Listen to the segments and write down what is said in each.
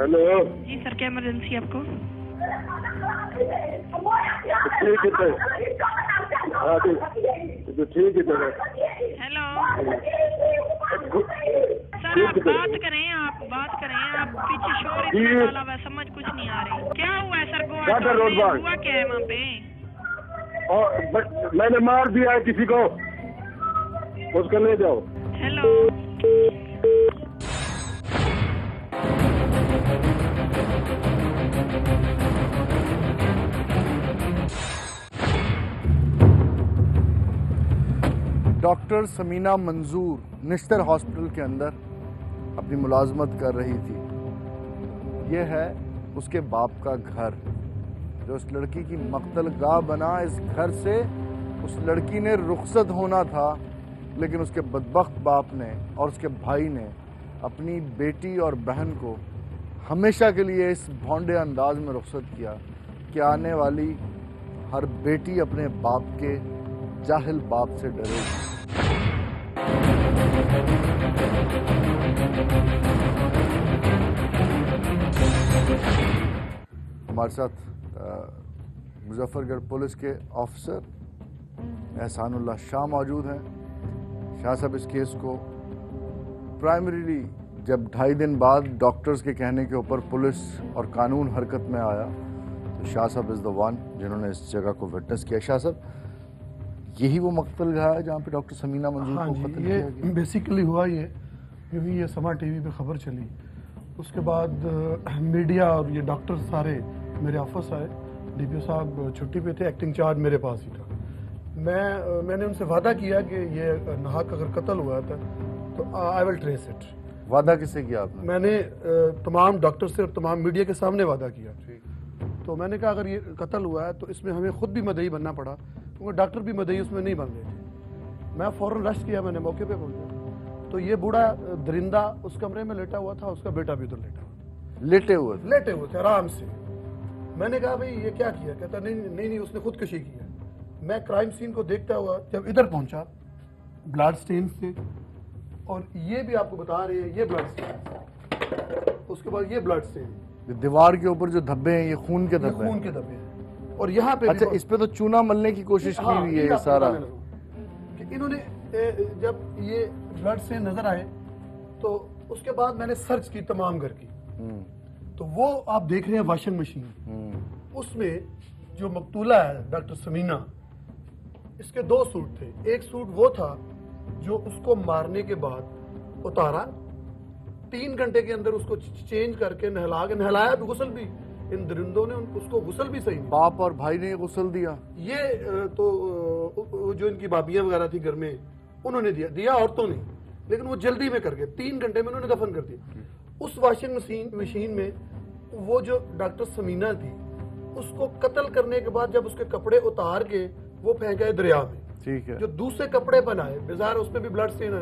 Hello जी sir, क्या emergency आपको? ठीक है हाँ तो ठीक है हेलो सर, आप बात करें आप पीछे शोर इतना डाला हुआ, समझ कुछ नहीं आ रही। क्या हुआ है सर? हुआ क्या है वहाँ पे? और मैंने मार दिया है किसी को, उसको ले जाओ। हेलो डॉक्टर समीना मंजूर निश्तर हॉस्पिटल के अंदर अपनी मुलाजमत कर रही थी। ये है उसके बाप का घर जो उस लड़की की मक्तलगाह बना। इस घर से उस लड़की ने रुखसत होना था, लेकिन उसके बदबख्त बाप ने और उसके भाई ने अपनी बेटी और बहन को हमेशा के लिए इस भौंडे अंदाज में रुखसत किया कि आने वाली हर बेटी अपने बाप के जाहिल बाप से डरेगी। हमारे साथ मुजफ्फरगढ़ पुलिस के ऑफिसर एहसानुल्लाह शाह मौजूद हैं। शाह साहब, इस केस को प्राइमरीली जब 2.5 दिन बाद डॉक्टर्स के कहने के ऊपर पुलिस और कानून हरकत में आया तो शाह साहब इज़ द वन जिन्होंने इस जगह को विटनेस किया। शाह साहब, यही वो मक्तलगाह है जहाँ पे डॉक्टर समीना मंजूर को कत्ल किया गया? ये बेसिकली हुआ ये क्योंकि ये समा टीवी पे खबर चली, उसके बाद मीडिया और ये डॉक्टर सारे मेरे ऑफिस आए। डीपीओ साहब छुट्टी पे थे, एक्टिंग चार्ज मेरे पास ही था। मैंने उनसे वादा किया कि ये नाहक अगर कत्ल हुआ था तो आई विल ट्रेस इट। वादा किससे किया आपने? मैंने तमाम डॉक्टर से और तमाम मीडिया के सामने वादा किया। तो मैंने कहा अगर ये कत्ल हुआ है तो इसमें हमें खुद भी मदई बनना पड़ा, क्योंकि डॉक्टर भी मदई उसमें नहीं बन रहे थे। मैं फ़ौरन रश किया, मैंने मौके पे पहुंचा तो ये बूढ़ा दरिंदा उस कमरे में लेटा हुआ था, उसका बेटा भी उधर लेटा हुआ। लेटे हुए थे आराम से। मैंने कहा भाई ये क्या किया? कहता नहीं उसने खुदकुशी किया। मैं क्राइम सीन को देखता हुआ जब इधर पहुंचा, ब्लड स्टेन थे और ये भी आपको बता रहे हैं, ये ब्लड स्टेन, उसके बाद ये ब्लड स्टेन, दीवार के ऊपर जो धब्बे हैं ये खून के धब्बे हैं। और यहाँ पे अच्छा, इस पे तो चूना मलने की कोशिश की हुई है ये सारा। कि इन्होंने जब ये ब्लड से नजर आए तो उसके बाद मैंने सर्च की तमाम घर की, तो वो आप देख रहे हैं वॉशिंग मशीन, उसमें जो मकतूला है डॉक्टर समीना, इसके 2 सूट थे। एक सूट वो था जो उसको मारने के बाद उतारा, 3 घंटे के अंदर उसको चेंज करके नहलाया भी, गुस्ल भी। इन दरिंदों ने उसको गुस्ल भी सही नहीं। बाप और भाई ने गुस्ल दिया। ये तो जो इनकी भाभियां वगैरह थी घर में, उन्होंने दिया औरतों ने, लेकिन वो जल्दी में करके 3 घंटे में उन्होंने दफन कर दिया। उस वॉशिंग मशीन में वो जो डॉक्टर समीना थी उसको कत्ल करने के बाद जब उसके कपड़े उतार के वो फेंक गए दरिया में। ठीक है। जो दूसरे कपड़े बनाए बेजार, उसमें भी ब्लड स्टेन है,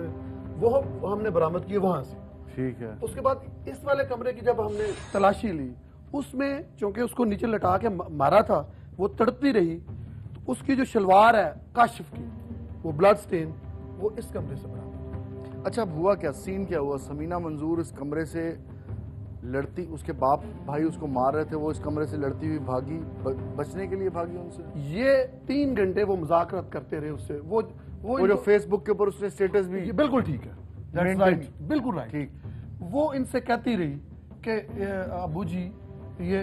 वो हमने बरामद किए वहां से। ठीक है। उसके बाद इस वाले कमरे की जब हमने तलाशी ली, उसमें चूंकि उसको नीचे लटा के मारा था, वो तड़पती रही, तो उसकी जो शलवार है काशिफ की, वो ब्लड स्टेन, वो इस कमरे से बरामद। अच्छा, अब हुआ क्या? सीन क्या हुआ? समीना मंजूर इस कमरे से लड़ती, उसके बाप भाई उसको मार रहे थे, वो इस कमरे से लड़ती हुई भागी, बचने के लिए भागी उनसे। ये 3 घंटे वो मुज़ाकरत करते रहे उससे। वो जो फेसबुक के ऊपर उसने स्टेटस भी, बिल्कुल ठीक है, बिल्कुल राइट, ठीक। वो इनसे कहती रही कि अबू जी ये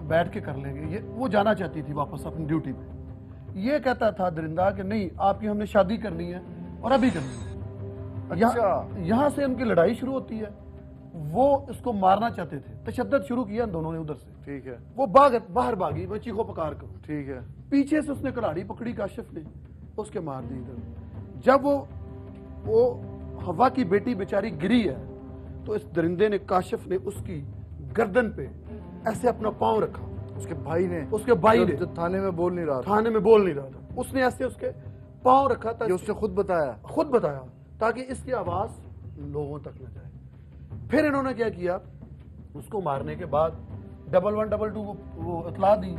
बैठ के कर लेंगे, ये वो जाना चाहती थी वापस अपनी ड्यूटी पे। ये कहता था दरिंदा कि नहीं, आपकी हमने शादी करनी है और अभी करनी है। अच्छा। यहाँ से उनकी लड़ाई शुरू होती है। वो इसको मारना चाहते थे, तशद्दुद शुरू किया दोनों ने उधर से। ठीक है। वो बाहर भागी, मैं चीखो पकार कर। ठीक है। पीछे से उसने कुल्हाड़ी पकड़ी काशिफ ने, उसके मार दी इधर। जब वो हवा की बेटी बेचारी गिरी है तो इस दरिंदे ने, काशिफ ने उसकी गर्दन पे ऐसे अपना पांव रखा। उसके भाई ने जो थाने में बोल नहीं रहा था, उसने ऐसे उसके पांव रखा था। ये उसने खुद बताया ताकि इसकी आवाज लोगों तक न जाए। फिर इन्होंने क्या किया, उसको मारने के बाद 1112 वो इतला दी।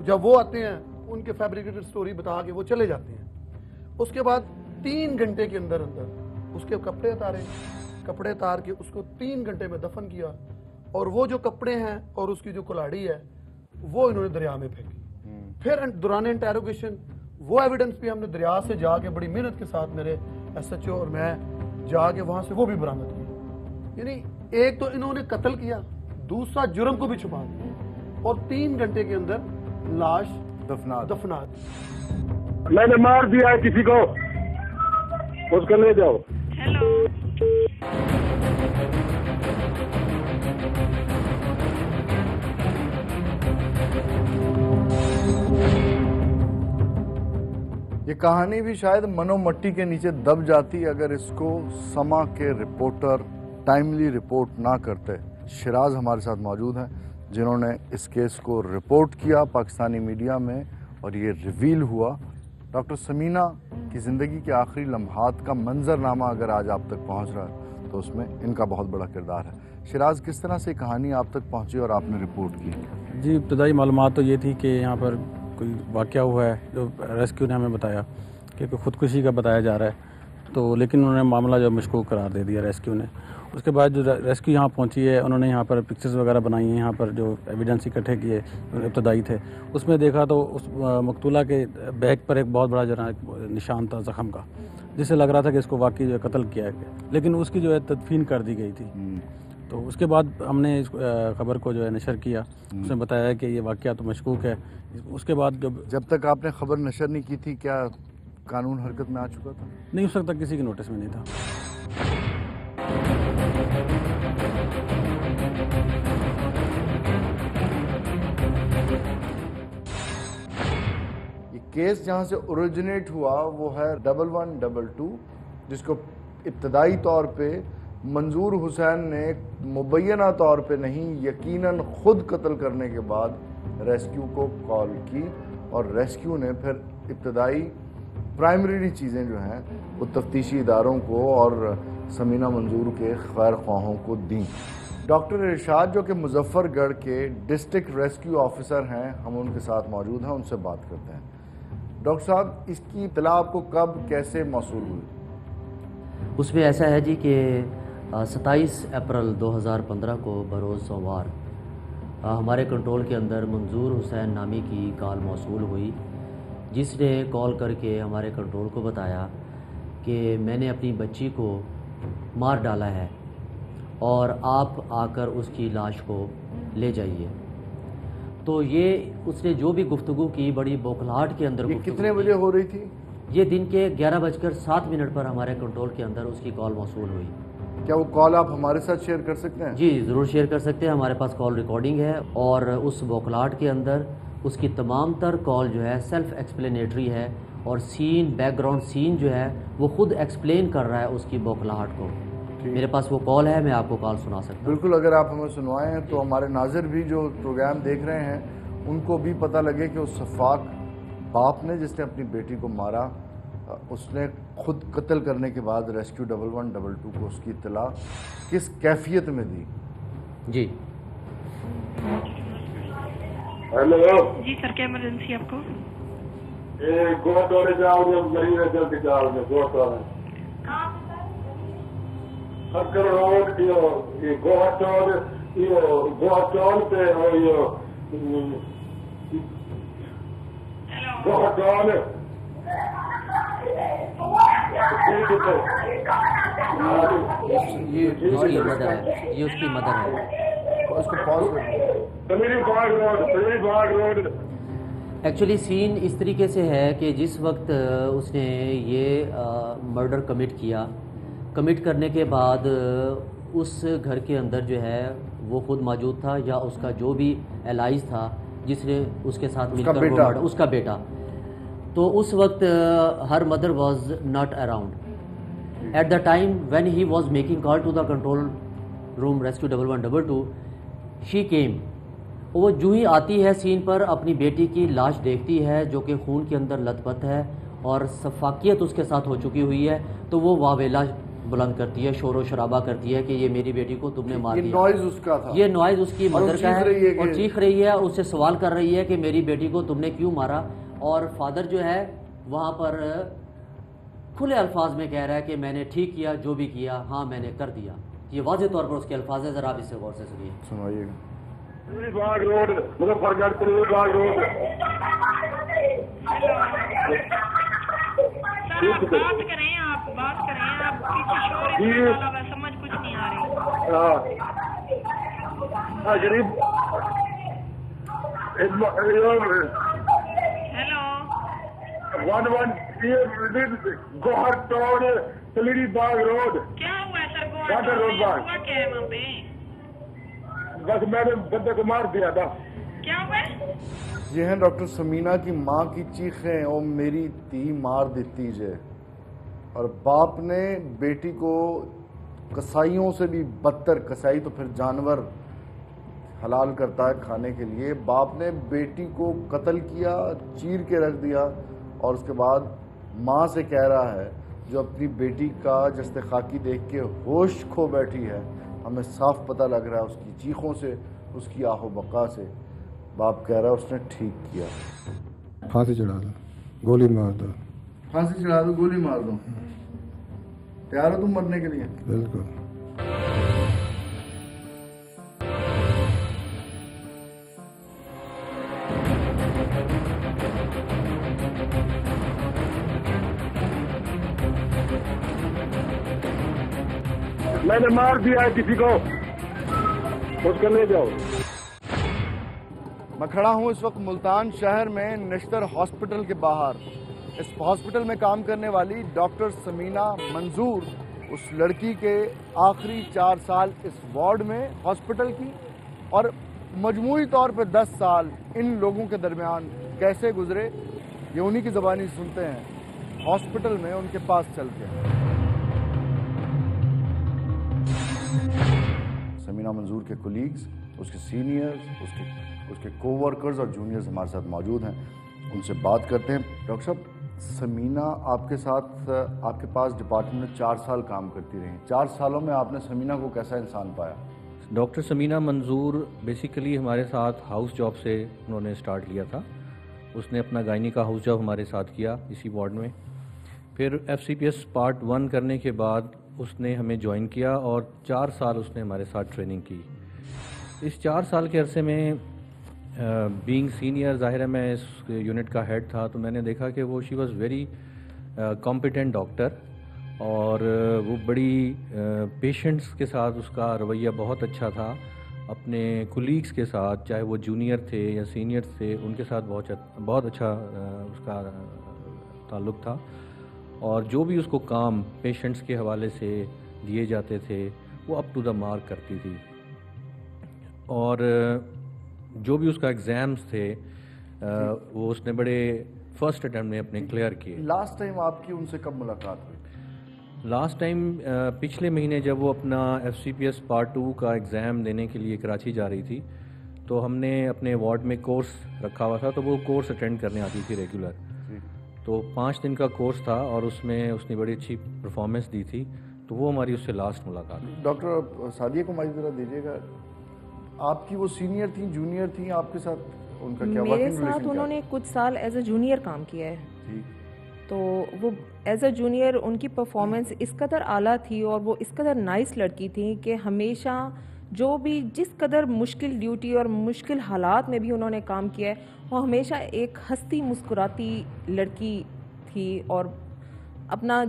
जब वो आते हैं उनके फैब्रिकेटेड स्टोरी बता के वो चले जाते हैं। उसके बाद 3 घंटे के अंदर उसके कपड़े उतार के उसको 3 घंटे में दफन किया। اور وہ جو کپڑے ہیں اور اس کی جو کلاڑی ہے وہ انہوں نے دریا میں پھینکی. پھر دوران انٹیروگیشن وہ ایویڈنس بھی ہم نے دریا سے جا کے بڑی محنت کے ساتھ میرے ایس ایچ او اور میں جا کے وہاں سے وہ بھی برآمد کی. یعنی ایک تو انہوں نے قتل کیا, دوسرا جرم کو بھی چھپا دیا, اور 3 گھنٹے کے اندر لاش دفنا دی. میں نے مار دیا ہے کسی کو, اس کو لے جاؤ. ہیلو. یہ کہانی بھی شاید منو مٹی کے نیچے دب جاتی اگر اس کو سما کے رپورٹر ٹائملی رپورٹ نہ کرتے. شیراز ہمارے ساتھ موجود ہیں جنہوں نے اس کیس کو رپورٹ کیا پاکستانی میڈیا میں اور یہ ریویل ہوا. ڈاکٹر سمینہ کی زندگی کے آخری لمحات کا منظرنامہ اگر آج آپ تک پہنچ رہا ہے تو اس میں ان کا بہت بڑا کردار ہے. شیراز, کس طرح سے کہانی آپ تک پہنچی اور آپ نے رپورٹ کی؟ جی, ابتدائی معلومات تو یہ تھی کہ یہاں پر کوئی واقعہ ہوا ہے جو ریسکیو نے ہمیں بتایا کہ خودکشی کا بتایا جا رہا ہے, تو لیکن انہوں نے معاملہ جو مشکوک قرار دے دیا ریسکیو نے. اس کے بعد جو ریسکیو یہاں پہنچی ہے انہوں نے یہاں پر پکچرز وغیرہ بنائی ہیں, یہاں پر جو ایویڈنس اکٹھے کیے ابتدائی تھے اس میں دیکھا تو اس مقتولہ کے بیک پر ایک بہت بڑا جو نشان تھا زخم کا, جس سے لگ رہا تھا کہ اس کو واقعی جو قتل کیا گیا, لیکن اس کی جو ہے تدفین کر دی گئی تھی. تو اس کے بعد ہم نے اس خبر کو جو ہے نشر کیا, اس نے بتایا کہ یہ واقعہ تو مشکوک ہے. اس کے بعد جب تک آپ نے خبر نشر نہیں کی تھی کیا قانون حرکت میں آ چکا تھا؟ نہیں, اس وقت تک کسی کے نوٹس میں نہیں تھا. یہ کیس جہاں سے اوریجنیٹ ہوا وہ ہے 1122, جس کو ابتدائی طور پہ منظور حسین نے مبینہ طور پہ نہیں یقیناً خود قتل کرنے کے بعد ریسکیو کو کال کی, اور ریسکیو نے پھر ابتدائی پرائمری چیزیں جو ہیں وہ تفتیشی اداروں کو اور سمینہ منظور کے خیر خواہوں کو دیں. ڈاکٹر ارشاد جو کہ مظفر گڑھ کے ڈسٹرکٹ ریسکیو آفیسر ہیں, ہم ان کے ساتھ موجود ہیں, ان سے بات کرتے ہیں. ڈاکٹر صاحب, اس کی اطلاع آپ کو کب کیسے موصول ہوئی؟ اس میں ایسا ہے جی کہ 27 اپریل 2015 کو بروز سوموار ہمارے کنٹرول کے اندر منظور حسین نامی کی کال موصول ہوئی, جس نے کال کر کے ہمارے کنٹرول کو بتایا کہ میں نے اپنی بچی کو مار ڈالا ہے اور آپ آ کر اس کی لاش کو لے جائیے. تو یہ اس نے جو بھی گفتگو کی بڑی بوکھلاہٹ کے اندر. یہ کتنے بجے ہو رہی تھی؟ یہ دن کے 11:07 پر ہمارے کنٹرول کے اندر اس کی کال موصول ہوئی. کیا وہ کال آپ ہمارے ساتھ شیئر کر سکتے ہیں؟ جی ضرور شیئر کر سکتے ہیں, ہمارے پاس کال ریکارڈنگ ہے, اور اس بوکھلاہٹ کے اندر اس کی تمام تر کال جو ہے سیلف ایکسپلینیٹری ہے, اور سین بیک گراؤنڈ سین جو ہے وہ خود ایکسپلین کر رہا ہے اس کی بوکھلاہٹ کو. میرے پاس وہ کال ہے, میں آپ کو کال سنا سکتا ہوں. بالکل, اگر آپ ہمیں سنوائیں تو ہمارے ناظر بھی جو پروگرام دیکھ رہے ہیں ان کو بھی پتہ لگے کہ اس شفاق باپ نے جس نے اپنی بیٹی کو مارا, اس نے خود قتل کرنے کے بعد ریسکیو 1122 کو اس کی اطلاع کس کیفیت میں دی. جی ہیلو جی سر, کیا ایمرجنسی آپ کو؟ گوٹورے جاؤ گے, مریض ہے, جلدی جاؤ گے. گوٹورے سکر روڈ یہ گوٹور پہ گوٹور یہ اس کی مدر ہے, یہ اس کی مدر ہے. اس کو پاز روڈ. ایکچولی سین اس طریقے سے ہے کہ جس وقت اس نے یہ مرڈر کمٹ کرنے کے بعد اس گھر کے اندر جو ہے وہ خود موجود تھا, یا اس کا جو بھی الائز تھا جس نے اس کے ساتھ مل کر اس کا بیٹا. تو اس وقت her mother was not around at the time when he was making call to the control room rescue 1122. She came, وہ جو ہی آتی ہے سین پر اپنی بیٹی کی لاش دیکھتی ہے جو کہ خون کے اندر لت پت ہے اور شفاقیت اس کے ساتھ ہو چکی ہوئی ہے, تو وہ واویلا بلند کرتی ہے, شور و شرابہ کرتی ہے کہ یہ میری بیٹی کو تم نے مار دیا. نوائز اس کا تھا, یہ نوائز اس کی مدر کا ہے, اور چیخ رہی ہے, اس سے سوال کر رہی ہے کہ میری بیٹی کو تم نے کیوں مارا. اور فادر جو ہے وہاں پر کھلے الفاظ میں کہہ رہا ہے کہ میں نے ٹھیک کیا, جو بھی کیا, ہاں میں نے کر دیا. یہ واضح طور پر اس کے الفاظ ہیں، ذرا آپ اس سے غور سے سنیے. سنوائیے گا. تلوری باغ روڈ مظفر گڑھ تلوری باغ روڈ. سر آپ بات کریں، آپ بات کریں، آپ پیچھے شور اتنا ڈالا ہوا ہے، سمجھ کچھ نہیں آ رہی. ہاں غریب ہیلو، 113 گوہر ٹاؤن تلوری باغ روڈ. کیا ہوا ہے سر؟ گاندر روڈ باغ. ہوا کیا ہے وہاں پہ؟ بس میں نے بندے کو مار دیا تھا. کیا ہوا ہے؟ یہ ہیں ڈاکٹر سمینا کی ماں کی چیخیں، او میری تھی مار دیتی جے. اور باپ نے بیٹی کو کسائیوں سے بھی بدتر، کسائی تو پھر جانور حلال کرتا ہے کھانے کے لیے، باپ نے بیٹی کو قتل کیا، چیر کے رکھ دیا. اور اس کے بعد ماں سے کہہ رہا ہے جو اپنی بیٹی کا جسد خاکی دیکھ کے ہوش کھو بیٹھی ہے، ہمیں صاف پتہ لگ رہا ہے اس کی چیخوں سے، اس کی آہ و بقا سے. باپ کہہ رہا ہے اس نے ٹھیک کیا. پھانسی چڑھا دو، گولی مار دو. پھانسی چڑھا دو، گولی مار دو. تیار ہو تم مرنے کے لیے؟ بالکل. میں نے مار دیا ہے کسی کو، اس کو لے جاؤ. میں کھڑا ہوں اس وقت ملتان شہر میں نشتر ہاسپٹل کے باہر. اس ہاسپٹل میں کام کرنے والی ڈاکٹر سمینا منظور اس لڑکی کے آخری 4 سال اس وارڈ میں ہاسپٹل کی، اور مجموعی طور پہ 10 سال ان لوگوں کے درمیان کیسے گزرے یہ انہی کی زبانی سنتے ہیں ہاسپٹل میں ان کے پاس چل کے. سمینا منظور کے کولیگز، اس کے سینئرز، اس کے کو ورکرز اور جونیئرز ہمارے ساتھ موجود ہیں. ان سے بات کرتے ہیں. ڈاکٹر صاحب، سمینا آپ کے ساتھ آپ کے پاس ڈپارٹمنٹ میں 4 سال کام کرتی رہی. 4 سالوں میں آپ نے سمینا کو کیسا انسان پایا؟ ڈاکٹر سمینا منظور بیسیکلی ہمارے ساتھ ہاؤس جاب سے انہوں نے سٹارٹ لیا تھا. اس نے اپنا گائنی کا ہاؤس جاب ہمارے ساتھ کیا اسی وارڈ میں. پھر FCPS پارٹ 1 کرنے کے بعد اس نے ہمیں جوائن کیا اور 4 سال اس نے ہمارے ساتھ ٹریننگ کی. اس 4 سال کے عرصے میں بینگ سینئر، ظاہر ہے میں اس یونٹ کا ہیڈ تھا، تو میں نے دیکھا کہ وہ she was very competent doctor, اور وہ بڑی پیشنٹس کے ساتھ اس کا رویہ بہت اچھا تھا. اپنے کولیگس کے ساتھ، چاہے وہ جونیئر تھے یا سینئر تھے، ان کے ساتھ بہت اچھا اس کا تعلق تھا. اور جو بھی اس کو کام پیشنٹس کے حوالے سے دیے جاتے تھے وہ اپ ٹو دا مارک کرتی تھی. اور جو بھی اس کا ایگزامز تھے وہ اس نے بڑے فرسٹ اٹیمپٹ میں اپنے کلیئر کیے. لاسٹ ٹائم آپ کی ان سے کب ملاقات ہوئی؟ لاسٹ ٹائم پچھلے مہینے جب وہ اپنا FCPS پارٹ 2 کا ایگزام دینے کے لیے کراچی جا رہی تھی، تو ہم نے اپنے وارڈ میں کورس رکھا ہوا تھا، تو وہ کورس اٹینڈ کرنے آتی تھی ریگولر. تو 5 دن کا کورس تھا اور اس میں اس نے بڑی اچھی پرفارمنس دی تھی. تو وہ ہماری اس سے لاسٹ ملاقات ہے. ڈاکٹر سعدیہ کو مائک ذرا دیجیے گا. آپ کی وہ سینئر تھیں، جونیئر تھیں آپ کے ساتھ؟ ان کا کیا میرے ساتھ انہوں نے کچھ سال ایز اے جونیئر کام کیا ہے. تو وہ ایز اے جونیئر ان کی پرفارمنس اس قدر اعلیٰ تھی اور وہ اس قدر نائس لڑکی تھی کہ ہمیشہ جو بھی جس قدر مشکل ڈیوٹی اور مشکل حالات میں بھی انہوں نے کام کیا ہے، وہ ہمیشہ ایک ہنستی مسکراتی لڑکی تھی اور اپنا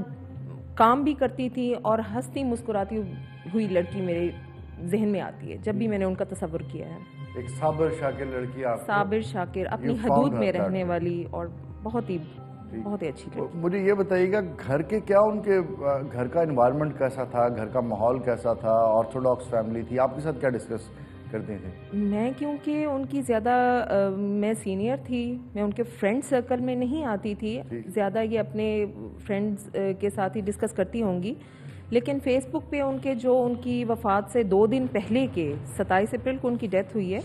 کام بھی کرتی تھی، اور ہنستی مسکراتی ہوئی لڑکی میرے ذہن میں آتی ہے جب بھی میں نے ان کا تصور کیا ہے. ایک صابر شاکر لڑکی، آپ صابر شاکر، اپنی حدود میں رہنے والی اور بہت ہی اچھی لڑکی. مجھے یہ بتائیے گا گھر کے کیا ان کے گھر کا انوائرمنٹ کیسا تھا، گھر کا ماحول کیسا تھا؟ آرتھوڈاکس فیملی تھی، آپ کے ساتھ کیا ڈسکس کرتے تھے؟ میں کیونکہ ان کی زیادہ میں سینئر تھی، میں ان کے فرینڈ سرکل میں نہیں آتی تھی زیادہ، یہ اپنے فرینڈز کے ساتھ ہی ڈسکس کرتی ہوں گی. لیکن فیس بک پہ ان کے جو ان کی وفات سے 2 دن پہلے کے 27 اپریل کو ان کی ڈیتھ ہوئی ہے،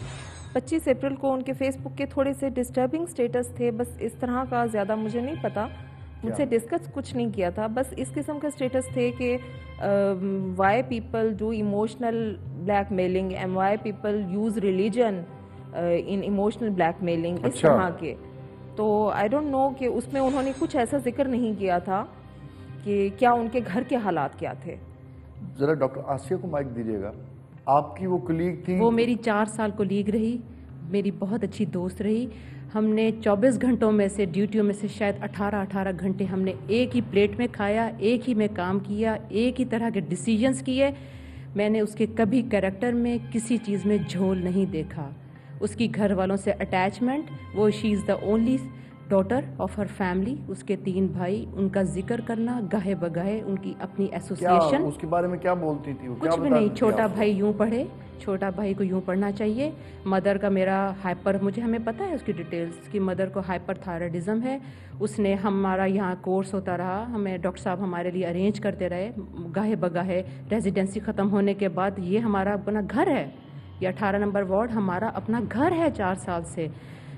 25 اپریل کو ان کے فیس بک کے تھوڑے سے ڈسٹربنگ سٹیٹس تھے، بس اس طرح کا زیادہ مجھے نہیں پتا، مجھ سے ڈسکس کچھ نہیں کیا تھا. بس اس قسم کے سٹیٹس تھے کہ why people do emotional blackmailing and why people use religion in emotional blackmailing, اس طرح کے. تو آئی ڈونٹ نو کہ اس میں انہوں نے کچھ ایسا ذکر نہیں کیا تھا کہ کیا ان کے گھر کے حالات کیا تھے. ذرا ڈاکٹر آسیہ کو مائک دیجیے گا. آپ کی وہ کلیگ تھی؟ وہ میری 4 سال کولیگ رہی, میری بہت اچھی دوست رہی. ہم نے 24 گھنٹوں میں سے, ڈیوٹیوں میں سے شاید 18 گھنٹے ہم نے ایک ہی پلیٹ میں کھایا, ایک ہی میں کام کیا, ایک ہی طرح کے ڈیسیجنز کیے. میں نے اس کے کبھی کریکٹر میں کسی چیز میں جھول نہیں دیکھا. اس کی گھر والوں سے اٹیچمنٹ, وہ she is the only daughter of her family. اس کے 3 بھائی, ان کا ذکر کرنا گاہے بگاہے, ان کی اپنی ایسوسیشن. اس کے بارے میں کیا بولتی تھی وہ؟ کچھ بھی نہیں. چھوٹا بھائی یوں پڑھے, چھوٹا بھائی کو یوں پڑھنا چاہیے. مدر کا میرا ہائپر, ہمیں پتہ ہے اس کی ڈیٹیلز. اس کی مدر کو ہائپر تھائرائڈزم ہے. اس نے ہمارا یہاں کورس ہوتا رہا, ہمیں ڈاکٹر صاحب ہمارے لیے ارینج کرتے رہے گاہے بگاہے. ریزیڈنسی ختم ہونے کے بعد یہ ہمارا اپنا گھر ہے, یہ 18 نمبر وارڈ ہمارا اپنا گھر ہے 4 سال سے.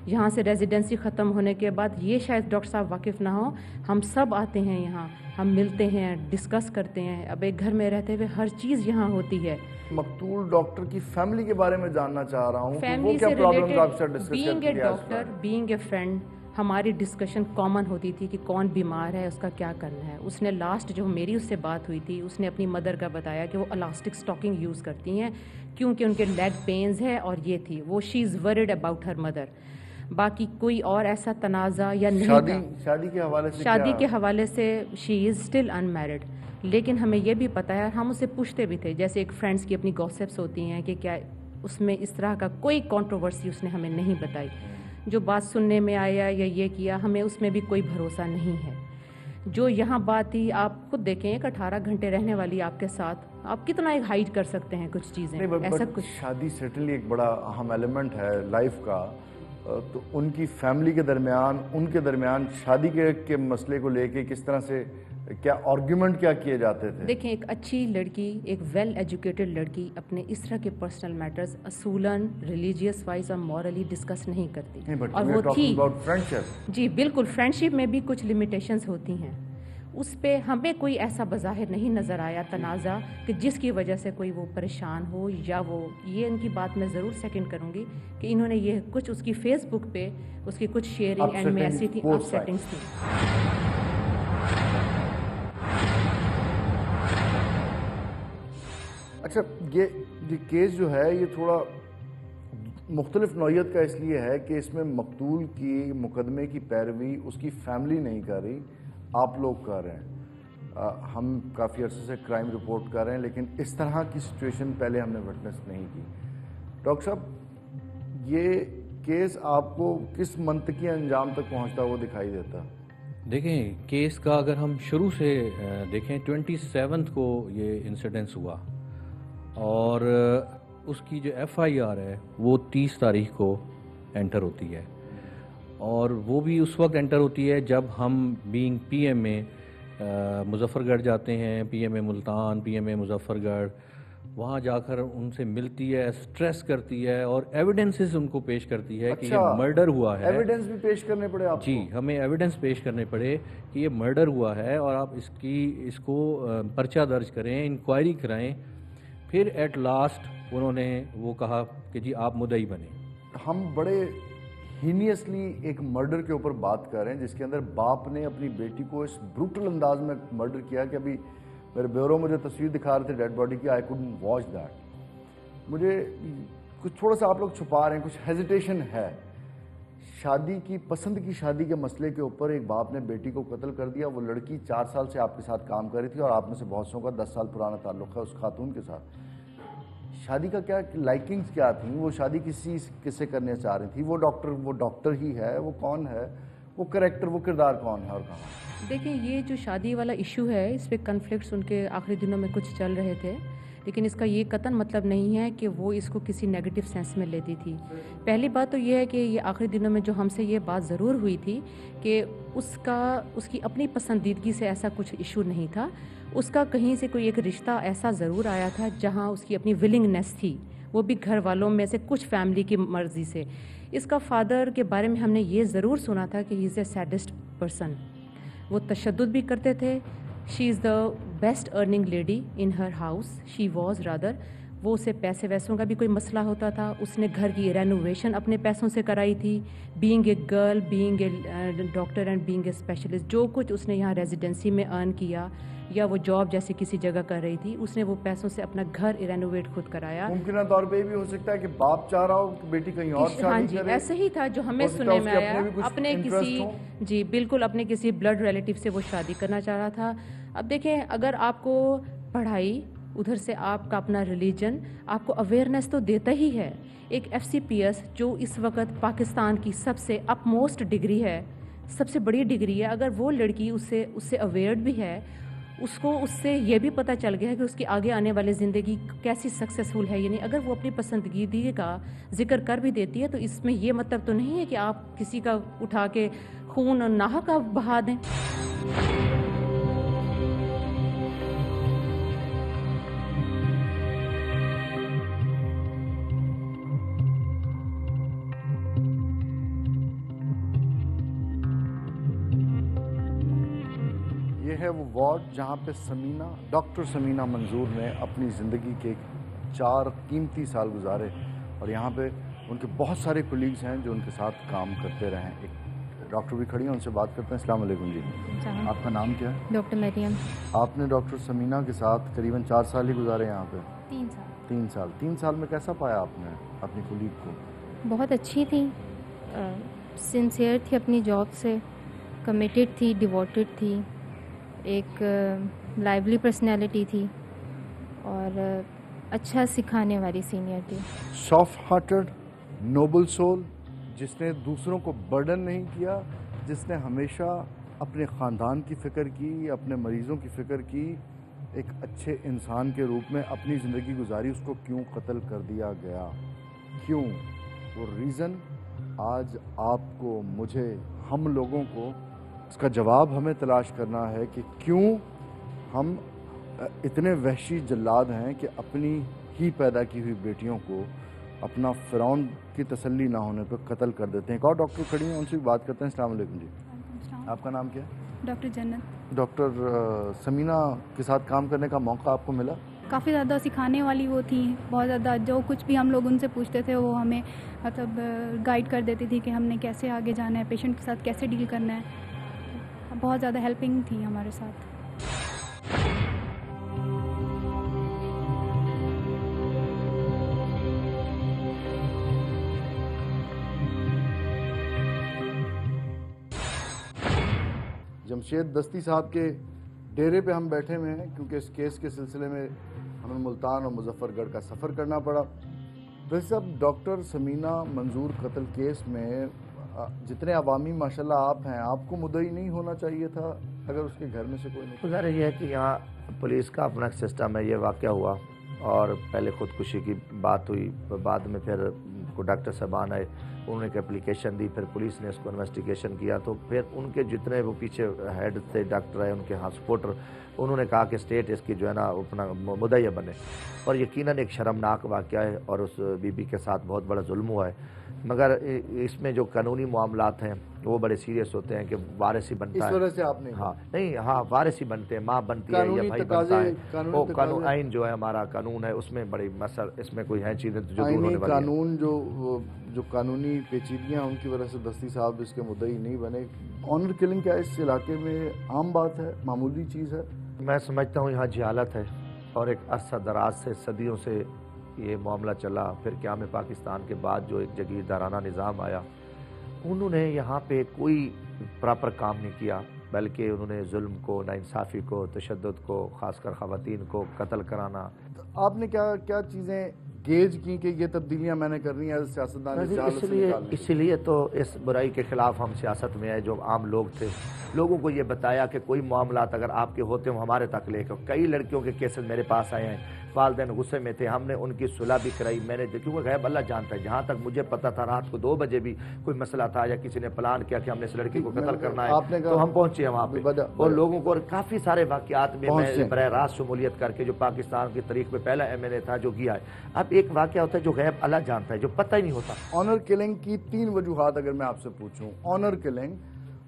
یہاں سے ریزیڈنسی ختم ہونے کے بعد, یہ شاید ڈاکٹر صاحب واقف نہ ہوں, ہم سب آتے ہیں یہاں, ہم ملتے ہیں, ڈسکس کرتے ہیں. اب ایک گھر میں رہتے ہوئے ہر چیز یہاں ہوتی ہے. مقتول ڈاکٹر کی فیملی کے بارے میں جاننا چاہ رہا ہوں. فیملی سے related, being a doctor, being a friend, ہماری ڈسکشن کامن ہوتی تھی کہ کون بیمار ہے, اس کا کیا کرنا ہے. اس نے لاسٹ جو میری اس سے بات ہوئی تھی, اس نے اپنی مدر کا بتایا کہ وہ الاسٹک اسٹاکنگ یوز کرتی ہیں کیونکہ ان کے لیگ پینز ہے, اور یہ تھی وہ she is word about her mother. باقی کوئی اور ایسا تنازع یا نہیں. شادی کے حوالے سے, شادی کے حوالے سے شی از اسٹل ان میرڈ. لیکن ہمیں یہ بھی پتہ ہے, ہم اسے پوچھتے بھی تھے, جیسے ایک فرینڈس کی اپنی گوسپس ہوتی ہیں کہ کیا اس میں اس طرح کا کوئی کنٹروورسی اس نے ہمیں نہیں بتائی. جو بات سننے میں آیا یا یہ کیا, ہمیں اس میں بھی کوئی بھروسہ نہیں ہے. جو یہاں بات تھی, آپ خود دیکھیں, ایک 18 گھنٹے رہنے والی آپ کے ساتھ, آپ کتنا ایک ہائڈ کر سکتے ہیں کچھ چیزیں, ایسا کچھ. شادی سرٹنلی ایک بڑا اہم ایلیمنٹ ہے لائف کا. تو ان کی فیملی کے درمیان, ان کے درمیان شادی کے مسئلے کو لے کے کس طرح سے کیا آرگیومنٹ کیا کیے جاتے تھے؟ دیکھیں, ایک اچھی لڑکی, ایک ویل ایجوکیٹڈ لڑکی اپنے اس طرح کے پرسنل میٹرز اصولاً ریلیجیس وائز اور مورلی ڈسکس نہیں کرتی. اور وہ تھی جی بالکل, فرینڈشپ میں بھی کچھ لمیٹیشنز ہوتی ہیں. اس پہ ہمیں کوئی ایسا بظاہر نہیں نظر آیا تنازع کہ جس کی وجہ سے کوئی وہ پریشان ہو, یا وہ, یہ ان کی بات میں ضرور سیکنڈ کروں گی کہ انہوں نے یہ کچھ اس کی فیس بک پہ اس کی کچھ شیئرنگ اینڈ میں ایسی تھی اپ سیٹنگس تھی. اچھا, یہ کیس جو ہے یہ تھوڑا مختلف نوعیت کا اس لیے ہے کہ اس میں مقتول کی مقدمے کی پیروی اس کی فیملی نہیں کر رہی, آپ لوگ کر رہے ہیں. ہم کافی عرصے سے کرائم رپورٹ کر رہے ہیں, لیکن اس طرح کی سچویشن پہلے ہم نے وٹنس نہیں کی. ڈاکٹر صاحب, یہ کیس آپ کو کس منطقی انجام تک پہنچتا ہوا دکھائی دیتا؟ دیکھیں, کیس کا اگر ہم شروع سے دیکھیں, 27 کو یہ انسیڈنس ہوا, اور اس کی جو FIR ہے وہ 30 تاریخ کو انٹر ہوتی ہے. اور وہ بھی اس وقت انٹر ہوتی ہے جب ہم بینگ PMA مظفر گڑھ جاتے ہیں, PMA ملتان, PMA مظفر گڑھ, وہاں جا کر ان سے ملتی ہے, اسٹریس کرتی ہے, اور ایویڈنسز ان کو پیش کرتی ہے کہ یہ مرڈر ہوا ہے. ایویڈنس بھی پیش کرنے پڑے آپ کو؟ جی, ہمیں ایویڈنس پیش کرنے پڑے کہ یہ مرڈر ہوا ہے, اور آپ اس کو پرچہ درج کریں, انکوائری کرائیں. پھر ایٹ لاسٹ انہوں نے وہ کہا کہ جی آپ مدعی بنیں. ہم بڑے ہینیسلی ایک مرڈر کے اوپر بات کر رہے ہیں جس کے اندر باپ نے اپنی بیٹی کو اس بروٹل انداز میں مرڈر کیا کہ ابھی میرے بیورو مجھے تصویر دکھا رہے تھے ڈیڈ باڈی کی, آئی کوڈنٹ واچ دیٹ. مجھے کچھ تھوڑا سا آپ لوگ چھپا رہے ہیں, کچھ ہیزیٹیشن ہے. شادی کی, پسند کی شادی کے مسئلے کے اوپر ایک باپ نے بیٹی کو قتل کر دیا. وہ لڑکی 4 سال سے آپ کے ساتھ کام کر رہی تھی, اور آپ میں سے بہت سو کا 10 سال پرانا تعلق ہے اس خاتون کے ساتھ. شادی کا کیا لائکنگز کیا تھیں؟ وہ شادی کس سے کرنے چاہ رہی تھی؟ وہ ڈاکٹر ہی ہے, وہ کون ہے, وہ کریکٹر, وہ کردار کون ہے اور کہاں؟ دیکھیں, یہ جو شادی والا ایشو ہے, اس پہ کنفلکٹس ان کے آخری دنوں میں کچھ چل رہے تھے, لیکن اس کا یہ قطعاً مطلب نہیں ہے کہ وہ اس کو کسی نیگیٹو سینس میں لیتی تھی. پہلی بات تو یہ ہے کہ یہ آخری دنوں میں جو ہم سے یہ بات ضرور ہوئی تھی کہ اس کی اپنی پسندیدگی سے ایسا کچھ ایشو نہیں تھا. اس کا کہیں سے کوئی ایک رشتہ ایسا ضرور آیا تھا جہاں اس کی اپنی ولنگنیس تھی, وہ بھی گھر والوں میں سے کچھ فیملی کی مرضی سے. اس کا فادر کے بارے میں ہم نے یہ ضرور سنا تھا کہ ہی از اے سیڈسٹ پرسن, وہ تشدد بھی کرتے تھے. She is the best earning lady in her house, she was rather. वो उसे पैसे वैसों का भी कोई मसला होता था, उसने घर की रेनोवेशन अपने पैसों से कराई थी, being a girl, being a doctor and being a specialist, जो कुछ उसने यहाँ रेजिडेंसी में अर्न किया या वो जॉब जैसे किसी जगह कर रही थी, उसने वो पैसों से अपना घर रेनोवेट खुद कराया। मुमकिन तौर पे भी हो सकता है कि बाप चाह रहा हो कि बेटी कहीं और शादी करे। हाँ जी, ऐसे ही था जो हमें सुनने में आया, अपने किसी, जी बिल्कुल, अपने किसी ब्लड रिलेटिव से वो शादी करना चाह रहा था। अब देखें, अगर आपको पढ़ाई, उधर से आपका अपना रिलीजन आपको अवेयरनेस तो देता ही है। एक FCPS जो इस वक्त पाकिस्तान की सबसे अपमोस्ट डिग्री है, सबसे बड़ी डिग्री है, अगर वो लड़की उससे अवेयर्ड भी है, उसको उससे ये भी पता चल गया है कि उसकी आगे आने वाली ज़िंदगी कैसी सक्सेसफुल है, यानी अगर वो अपनी पसंदीदगी का जिक्र कर भी देती है तो इसमें ये मतलब तो नहीं है कि आप किसी का उठा के खून नाहक का बहा दें। है वो वार्ड जहाँ पे डॉक्टर समीना मंजूर ने अपनी ज़िंदगी के 4 कीमती साल गुजारे, और यहाँ पे उनके बहुत सारे कोलीग्स हैं जो उनके साथ काम करते रहे हैं। एक डॉक्टर भी खड़ी हैं, उनसे बात करते हैं। अस्सलाम वालेकुम जी, आपका नाम क्या है? डॉक्टर मरियम। आपने डॉक्टर समीना के साथ करीबन 4 साल ही गुजारे यहाँ पे? 3 साल। 3 साल में कैसा पाया आपने अपनी कोलीग को? बहुत अच्छी थी, सिंसियर थी अपनी जॉब से, कमिटेड थी, डिवोटेड थी, एक लाइवली पर्सनैलिटी थी और अच्छा सिखाने वाली सीनियर थी। सॉफ्ट हार्टेड, नोबल सोल, जिसने दूसरों को बर्डन नहीं किया, जिसने हमेशा अपने ख़ानदान की फ़िक्र की, अपने मरीज़ों की फ़िक्र की, एक अच्छे इंसान के रूप में अपनी ज़िंदगी गुजारी। उसको क्यों कत्ल कर दिया गया? क्यों? वो रीज़न आज आपको, मुझे, हम लोगों को इसका जवाब हमें तलाश करना है कि क्यों हम इतने वहशी जल्लाद हैं कि अपनी ही पैदा की हुई बेटियों को अपना फ़िरौन की तसल्ली ना होने पर कत्ल कर देते हैं। एक और डॉक्टर खड़ी हैं, उनसे भी बात करते हैं। अस्सलाम वालेकुम जी, आपका नाम क्या है? डॉक्टर जन्नत। डॉक्टर समीना के साथ काम करने का मौका आपको मिला? काफ़ी ज़्यादा सिखाने वाली वो थी, बहुत ज़्यादा, जो कुछ भी हम लोग उनसे पूछते थे वो हमें मतलब गाइड कर देती थी कि हमने कैसे आगे जाना है, पेशेंट के साथ कैसे डील करना है। बहुत ज़्यादा हेल्पिंग थी हमारे साथ। जमशेद दस्ती साहब के डेरे पे हम बैठे हुए हैं, क्योंकि इस केस के सिलसिले में हमें मुल्तान और मुजफ्फरगढ़ का सफ़र करना पड़ा। वैसे सब डॉक्टर समीना मंजूर कत्ल केस में जितने अवामी माशाल्लाह आप हैं, आपको मुद्दई नहीं होना चाहिए था अगर उसके घर में से कोई नहीं? गुजारा ये है कि यहाँ पुलिस का अपना सिस्टम है। ये वाक़या हुआ और पहले ख़ुदकुशी की बात हुई, बाद में फिर डॉक्टर साहबान आए, उन्होंने एक एप्लीकेशन दी, फिर पुलिस ने उसको इन्वेस्टिगेशन किया, तो फिर उनके जितने वो पीछे हेड थे डॉक्टर है, उनके हाँ सपोर्टर, उन्होंने कहा कि स्टेट इसकी जो है ना अपना मुद्दई बने। और यकीनन एक शर्मनाक वाक़या है और उस बीबी के साथ बहुत बड़ा जुल्म हुआ है। मगर इसमें जो कानूनी मामलात हैं वो बड़े सीरियस होते हैं कि वारिसी बनता है। इस वजह से आपने नहीं, हाँ वारिसी बनते हैं, माँ बनती है या भाई बनता है। वो कानून आइन जो है हमारा कानून है, उसमें बड़ी मसल, इसमें कोई है चीज़ें जो दूर होने वाली कानून जो कानूनी पेचीदगियाँ उनकी वजह से दस्ती साहब इसके मुद्दई नहीं बने। ऑनर किलिंग क्या इस इलाके में आम बात है, मामूली चीज़ है? मैं समझता हूँ यहाँ जहालत है और एक अरसा दराज से, सदियों से ये मामला चला। फिर क़याम पाकिस्तान के बाद जो एक जागीरदाराना निज़ाम आया, उन्होंने यहाँ पे कोई प्रॉपर काम नहीं किया, बल्कि उन्होंने जुल्म को, नाइंसाफ़ी को, तशद्दुद को, ख़ासकर ख़वातीन को कत्ल कराना। तो आपने क्या चीज़ें गेज की कि ये तब्दीलियाँ मैंने करनी है सियासतदान? इसीलिए तो इस बुराई के ख़िलाफ़ हम सियासत में आए, जो आम लोग थे। लोगों को ये बताया कि कोई मामलात अगर आपके होते हो हमारे तक लेकर। कई लड़कियों के केसेस मेरे पास आए हैं, वालिदैन गुस्से में थे, हमने उनकी सुलह भी कराई। मैंने क्योंकि गैब अल्लाह जानता है, जहाँ तक मुझे पता था रात को 2 बजे भी कोई मसला था या किसी ने प्लान किया कि हमने इस लड़की को कत्ल करना है, तो हम पहुँचे वहाँ पे और लोगों को, और काफ़ी सारे वाक़यात में मैं बराह रास्त शमूलियत करके, जो पाकिस्तान की तारीख में पहला MNA था जो किया है। अब एक वाक़या होता है जो गैब अल्लाह जानता है, जो पता ही नहीं होता। ऑनर किलिंग की 3 वजूहात अगर मैं आपसे पूछूं, ऑनर किलिंग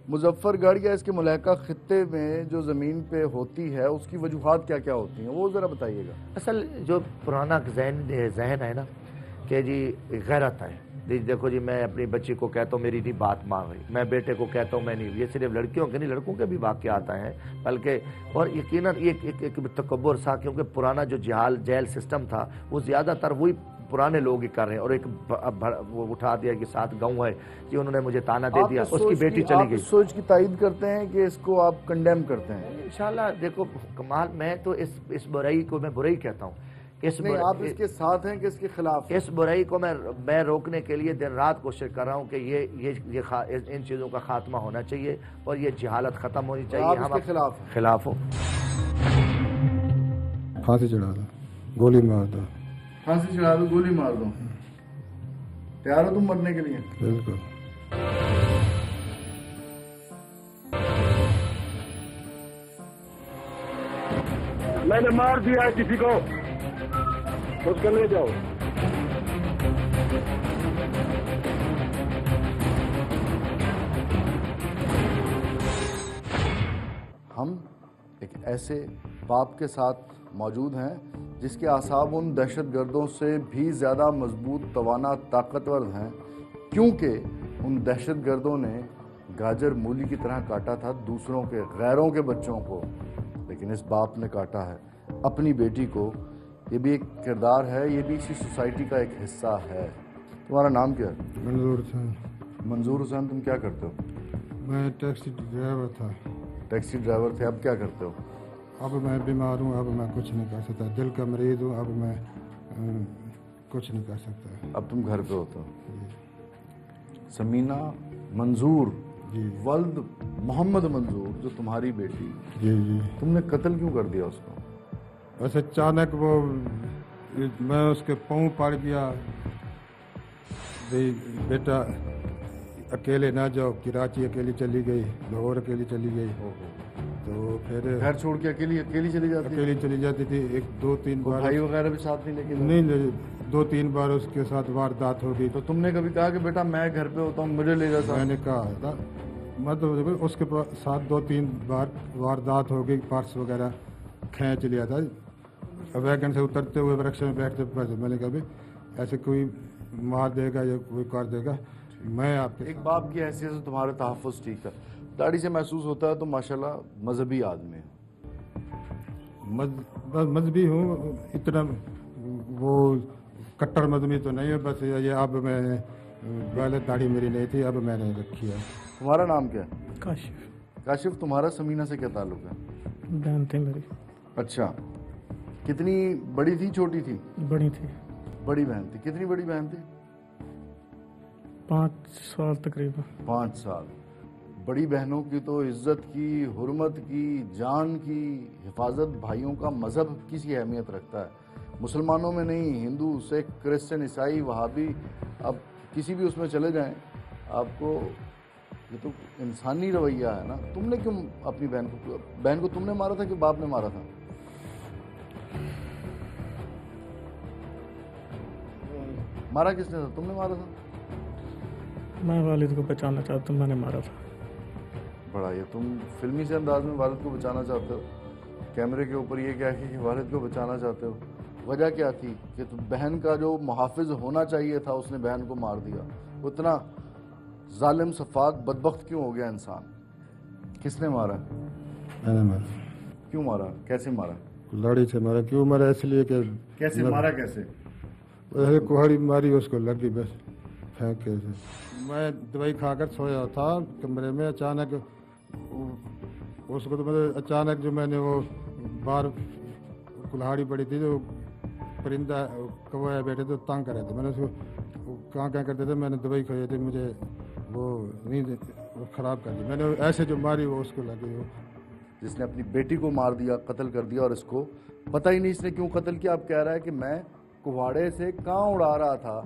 मुजफ्फर गढ़ या इसके मुलाका खत्ते में जो ज़मीन पे होती है उसकी वजूहात क्या क्या होती हैं, वो ज़रा बताइएगा। असल जो पुराना जहन है ना कि जी गैरत है, देखो जी मैं अपनी बच्ची को कहता हूँ मेरी नहीं बात मान रही, मैं बेटे को कहता हूँ मैं नहीं, ये सिर्फ लड़कियों के नहीं लड़कों के भी वाक़यात आए हैं बल्कि, और यकीनन ये एक तकब्बुर सा, क्योंकि पुराना जो जेल सिस्टम था वो ज़्यादातर वही पुराने लोग ही कर रहे हैं। और एक वो उठा दिया कि 7 गाँव है कि उन्होंने मुझे ताना दे दिया, उसकी बेटी चली गई। सोच की तायद करते हैं कि इसको आप कंडेम करते हैं? इंशाल्लाह देखो कमाल, मैं तो इस बुराई को मैं बुराई कहता हूँ। नहीं, आप इसके साथ हैं कि इसके खिलाफ? इस बुराई को मैं रोकने के लिए दिन रात कोशिश कर रहा हूँ कि ये इन चीज़ों का खात्मा होना चाहिए और ये जहालत ख़त्म होनी चाहिए। हम खिलाफ हो। फांसी चढ़ा दो, गोली मार दो। फांसी चढ़ा दो, गोली मार दो। तैयार हो तुम मरने के लिए? बिल्कुल। मैंने मार दिया है किसी को, उसको ले जाओ। हम एक ऐसे बाप के साथ मौजूद हैं जिसके आसाब उन दहशतगर्दों से भी ज़्यादा मजबूत, तवाना, ताकतवर हैं, क्योंकि उन दहशतगर्दों ने गाजर मूली की तरह काटा था दूसरों के, गैरों के बच्चों को, लेकिन इस बाप ने काटा है अपनी बेटी को। ये भी एक किरदार है, ये भी इसी सोसाइटी का एक हिस्सा है। तुम्हारा नाम क्या है? मंजूर हुसैन। मंजूर हुसैन, तुम क्या करते हो? मैं टैक्सी ड्राइवर था। टैक्सी ड्राइवर थे, अब क्या करते हो? अब मैं बीमार हूँ, अब मैं कुछ नहीं कर सकता, दिल का मरीज हूँ, अब मैं कुछ नहीं कर सकता। अब तुम घर पे होते हो? समीना मंजूर, वल्द मोहम्मद मंजूर, जो तुम्हारी बेटी, जी, तुमने कत्ल क्यों कर दिया उसको? बस अचानक वो मैं उसके पाँव पड़ गया, बेटा अकेले ना जाओ, कराची अकेली चली गई, लाहौर अकेली चली गई, तो फिर घर छोड़ के अकेली चली जाती थी। 1-2-3 बार भाई वगैरह भी साथ नहीं लेके? नहीं, 2-3 बार उसके साथ वारदात हो गई। तो तुमने कभी कहा कि बेटा मैं घर पे होता हूँ, मुझे ले जा? मैंने कहा था, मतलब उसके साथ 2-3 बार वारदात हो गई, पर्स वगैरह खींच लिया था, वैगन से उतरते हुए वृक्ष में बैठते पैसे। मैंने कहा भी ऐसे कोई मार देगा या कोई कर देगा, मैं आपके एक बाप की हैसियत से तुम्हारे तहफ़्फ़ुज़ ठीक है। दाढ़ी से महसूस होता है तो माशाल्लाह मजहबी आदमी है। मजहबी हूँ, इतना वो कट्टर मजहबी तो नहीं है, बस ये अब मैं पहले दाढ़ी मेरी नहीं थी, अब मैंने रखी है। तुम्हारा नाम क्या है? काशिफ। काशिफ, तुम्हारा समीना से क्या ताल्लुक है? बहन थी मेरी। अच्छा, कितनी बड़ी थी, छोटी थी? बड़ी थी। बड़ी बहन थी। कितनी बड़ी बहन थी? 5 साल तकरीबन। 5 साल। बड़ी बहनों की तो इज्जत की, हुर्मत की, जान की हिफाजत भाइयों का मज़हब किसी अहमियत रखता है। मुसलमानों में नहीं, हिंदू, सिख, क्रिश्चियन, ईसाई, वहाबी, अब किसी भी उसमें चले जाएं, आपको ये तो इंसानी रवैया है ना। तुमने क्यों अपनी बहन को तुमने मारा था कि बाप ने मारा था? मारा किसने था? तुमने मारा था? मैं वालिद को बचाना चाहता हूँ, मैंने मारा था। बड़ा ये तुम फिल्मी से अंदाज में वालिद को बचाना चाहते हो, कैमरे के ऊपर ये क्या है कि वालिद को बचाना चाहते हो। वजह क्या थी कि तुम बहन का जो मुहाफिज होना चाहिए था उसने बहन को मार दिया। उतना जालिम, सफाक, बदबख्त क्यों हो गया इंसान? किसने मारा? मैंने मारा। क्यों मारा? कैसे मारा? लाड़ी से मारा। क्यों मारा? इसलिए कि कैसे मारा? कैसे? कुहाड़ी मारी, उसको लगी बस फेंक के। मैं दवाई खाकर सोया था कमरे में, अचानक उसको तो मतलब अचानक जो मैंने वो बाहर कुल्हाड़ी पड़ी थी, जो परिंदा कौवा बैठे थे तंग कर रहे थे, मैंने उसको कहाँ करते थे, मैंने दवाई खाई थी, मुझे वो नींद ख़राब कर दी, मैंने ऐसे जो मारी वो उसको लगी। वो जिसने अपनी बेटी को मार दिया, कत्ल कर दिया, और इसको पता ही नहीं इसने क्यों कत्ल किया। अब कह रहा है कि मैं कुहाड़े से कहाँ उड़ा रहा था,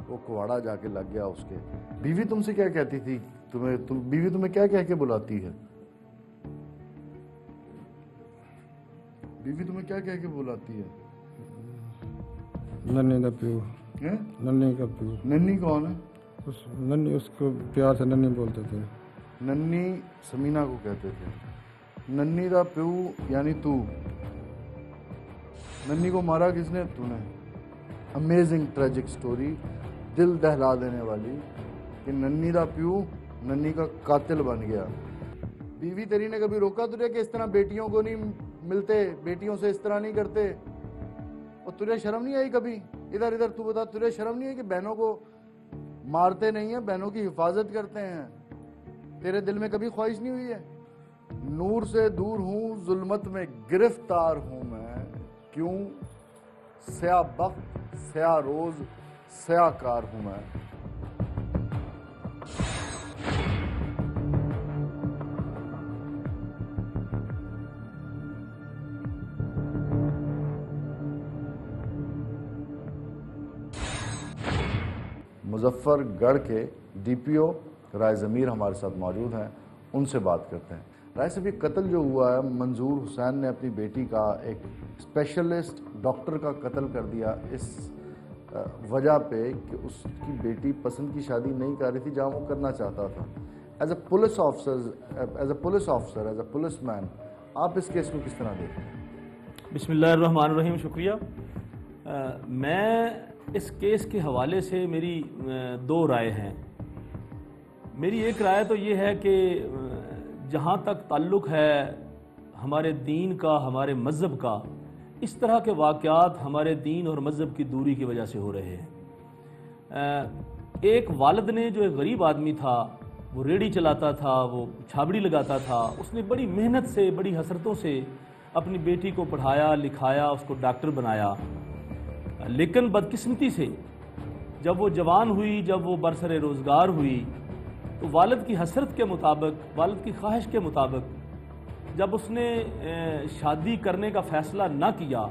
वो कुहाड़ा जाके लग गया उसके। बीवी तुमसे क्या कहती थी? बीवी तुम्हें क्या कह के बुलाती है? बीवी तुम्हें क्या कह के बुलाती है? नन्नी का प्यू। हैं? नन्नी का प्यू। नन्नी कौन है? नन्नी, उसको प्यार से नन्नी बोलते थे। नन्नी समीना को कहते थे। नन्नी दा प्यू यानी तू। नन्नी को मारा किसने? तूने। अमेजिंग ट्रेजिक स्टोरी, दिल दहला देने वाली कि नन्नी दा प्यू नन्नी का कातिल बन गया। बीवी तेरी ने कभी रोका तुझे कि इस तरह बेटियों को नहीं मिलते, बेटियों से इस तरह नहीं करते? और तुझे शर्म नहीं आई कभी? इधर इधर तू बता, तुझे शर्म नहीं है कि बहनों को मारते नहीं है, बहनों की हिफाजत करते हैं? तेरे दिल में कभी ख्वाहिश नहीं हुई है? नूर से दूर हूँ, जुल्मत में गिरफ्तार हूँ मैं, क्यों? स्या वक्त, स्या रोज, स्या कार हूँ मैं। मुजफ्फरगढ़ के डीपीओ राय ज़मीर हमारे साथ मौजूद हैं, उनसे बात करते हैं। राय साहब, ये कत्ल जो हुआ है, मंजूर हुसैन ने अपनी बेटी का, एक स्पेशलिस्ट डॉक्टर का कत्ल कर दिया इस वजह पे कि उसकी बेटी पसंद की शादी नहीं कर रही थी जहाँ वो करना चाहता था। As a police officer, as a policeman, आप इस केस को किस तरह देखते हैं? बिस्मिल्लाहिर्रहमानिर्रहीम, शुक्रिया। मैं इस केस के हवाले से मेरी दो राय हैं। मेरी एक राय तो ये है कि जहाँ तक ताल्लुक़ है हमारे दीन का, हमारे मज़हब का, इस तरह के वाक़यात हमारे दीन और मज़हब की दूरी की वजह से हो रहे हैं। एक वालिद ने, जो एक गरीब आदमी था, वो रेड़ी चलाता था, वो छाबड़ी लगाता था, उसने बड़ी मेहनत से, बड़ी हसरतों से अपनी बेटी को पढ़ाया लिखाया, उसको डॉक्टर बनाया। लेकिन बदकिस्मती से जब वो जवान हुई, जब वो बरसरे रोज़गार हुई, तो वालिद की हसरत के मुताबिक, वालिद की ख्वाहिश के मुताबिक जब उसने शादी करने का फ़ैसला ना किया,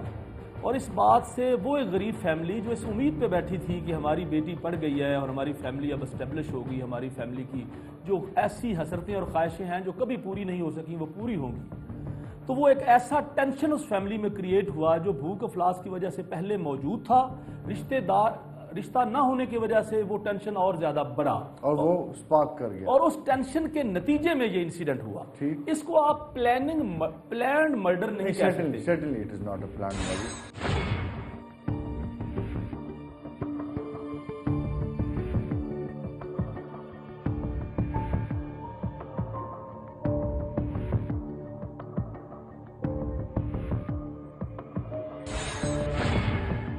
और इस बात से वो एक गरीब फैमिली जो इस उम्मीद पे बैठी थी कि हमारी बेटी पढ़ गई है और हमारी फैमिली अब इस्टेब्लिश होगी, हमारी फैमिली की जो ऐसी हसरतें और ख्वाहिशें हैं जो कभी पूरी नहीं हो सकी वो पूरी होंगी, तो वो एक ऐसा टेंशन उस फैमिली में क्रिएट हुआ जो भूख अफलास की वजह से पहले मौजूद था। रिश्ता ना होने की वजह से वो टेंशन और ज्यादा बढ़ा और वो स्पार्क कर गया, और उस टेंशन के नतीजे में ये इंसिडेंट हुआ। इसको आप प्लान्ड मर्डर नहीं कह सकते। Certainly it is not a planned murder.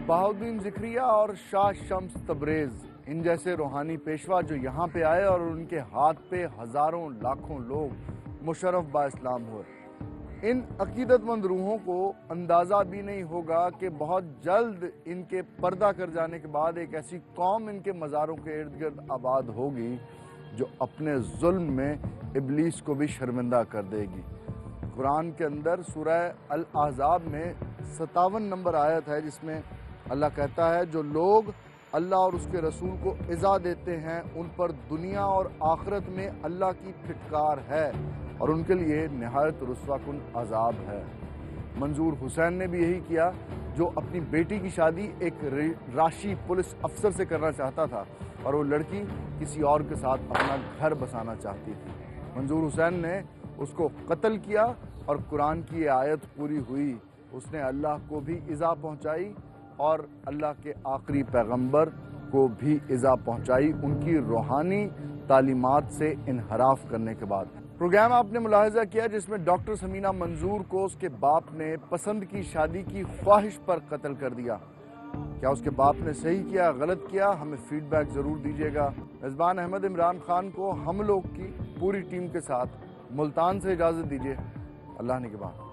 Bahauddin Zakaria और शाह शम्स तबरेज़, इन जैसे रूहानी पेशवा जो यहाँ पे आए और उनके हाथ पे हज़ारों लाखों लोग मुशर्रफ बा इस्लाम हुए। इन अकीदतमंद रूहों को अंदाज़ा भी नहीं होगा कि बहुत जल्द इनके पर्दा कर जाने के बाद एक ऐसी कौम इनके मज़ारों के इर्द गिर्द आबाद होगी जो अपने जुल्म में इब्लीस को भी शर्मिंदा कर देगी। कुरान के अंदर सूरह अल अहज़ाब में 57 नंबर आयत है जिसमें अल्लाह कहता है, जो लोग अल्लाह और उसके रसूल को इज़ा देते हैं उन पर दुनिया और आखिरत में अल्लाह की फिटकार है और उनके लिए निहायत रुस्वाकुन अज़ाब है। मंजूर हुसैन ने भी यही किया, जो अपनी बेटी की शादी एक राशि पुलिस अफसर से करना चाहता था और वो लड़की किसी और के साथ अपना घर बसाना चाहती थी। मंजूर हुसैन ने उसको कत्ल किया और कुरान की ये आयत पूरी हुई। उसने अल्लाह को भी इज़ा पहुँचाई और अल्लाह के आखिरी पैगंबर को भी इज़ा पहुँचाई, उनकी रूहानी तालीमात से इनहराफ करने के बाद। प्रोग्राम आपने मुलाहिजा किया जिसमें डॉक्टर समीना मंजूर को उसके बाप ने पसंद की शादी की ख्वाहिश पर कत्ल कर दिया। क्या उसके बाप ने सही किया, गलत किया? हमें फीडबैक ज़रूर दीजिएगा। मेज़बान अहमद इमरान खान को हम लोग की पूरी टीम के साथ मुल्तान से इजाज़त दीजिए। अल्लाह ने के बाद।